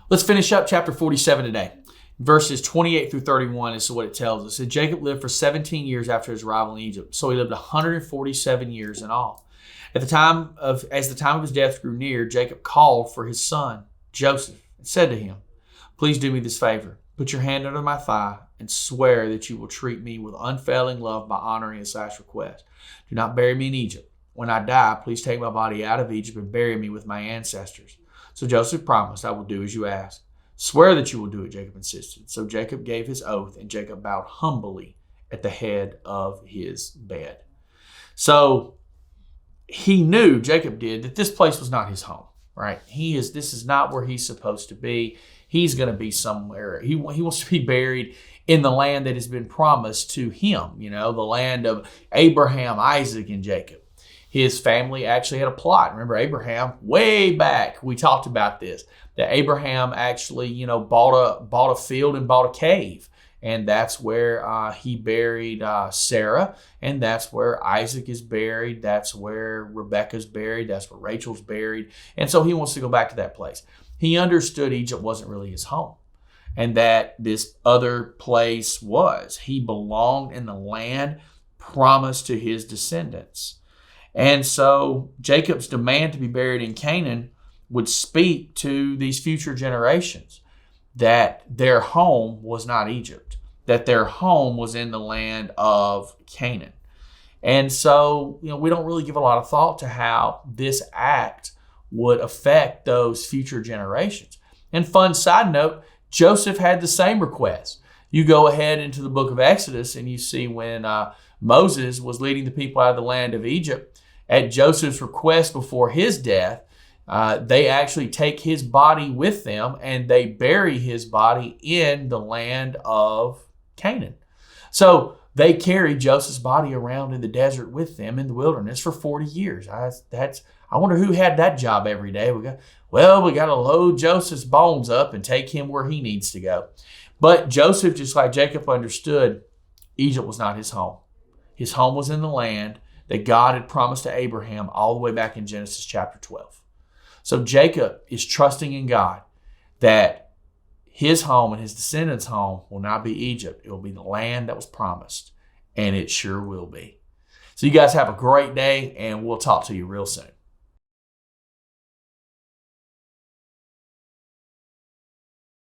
Let's finish up chapter 47 today. Verses 28 through 31 is what it tells us. That Jacob lived for 17 years after his arrival in Egypt. So he lived 147 years in all. As the time of his death grew near, Jacob called for his son, Joseph, and said to him, "Please do me this favor. Put your hand under my thigh and swear that you will treat me with unfailing love by honoring his last request. Do not bury me in Egypt. When I die, please take my body out of Egypt and bury me with my ancestors." So Joseph promised, "I will do as you ask." "Swear that you will do it," Jacob insisted. So Jacob gave his oath, and Jacob bowed humbly at the head of his bed. So he knew, Jacob did, that this place was not his home, right? This is not where he's supposed to be. He's going to be somewhere. He wants to be buried in the land that has been promised to him, the land of Abraham, Isaac, and Jacob. His family actually had a plot. Remember, Abraham, way back, we talked about this, that Abraham actually, bought a field and bought a cave. And that's where he buried Sarah. And that's where Isaac is buried. That's where Rebekah's buried. That's where Rachel's buried. And so he wants to go back to that place. He understood Egypt wasn't really his home, and that this other place was. He belonged in the land promised to his descendants. And so Jacob's demand to be buried in Canaan would speak to these future generations that their home was not Egypt, that their home was in the land of Canaan. And so, we don't really give a lot of thought to how this act would affect those future generations. And fun side note, Joseph had the same request. You go ahead into the book of Exodus and you see when Moses was leading the people out of the land of Egypt, at Joseph's request before his death, they actually take his body with them and they bury his body in the land of Canaan. So they carry Joseph's body around in the desert with them in the wilderness for 40 years. I wonder who had that job every day. We got to load Joseph's bones up and take him where he needs to go. But Joseph, just like Jacob, understood Egypt was not his home. His home was in the land that God had promised to Abraham all the way back in Genesis chapter 12. So Jacob is trusting in God that his home and his descendants' home will not be Egypt. It will be the land that was promised, and it sure will be. So you guys have a great day, and we'll talk to you real soon.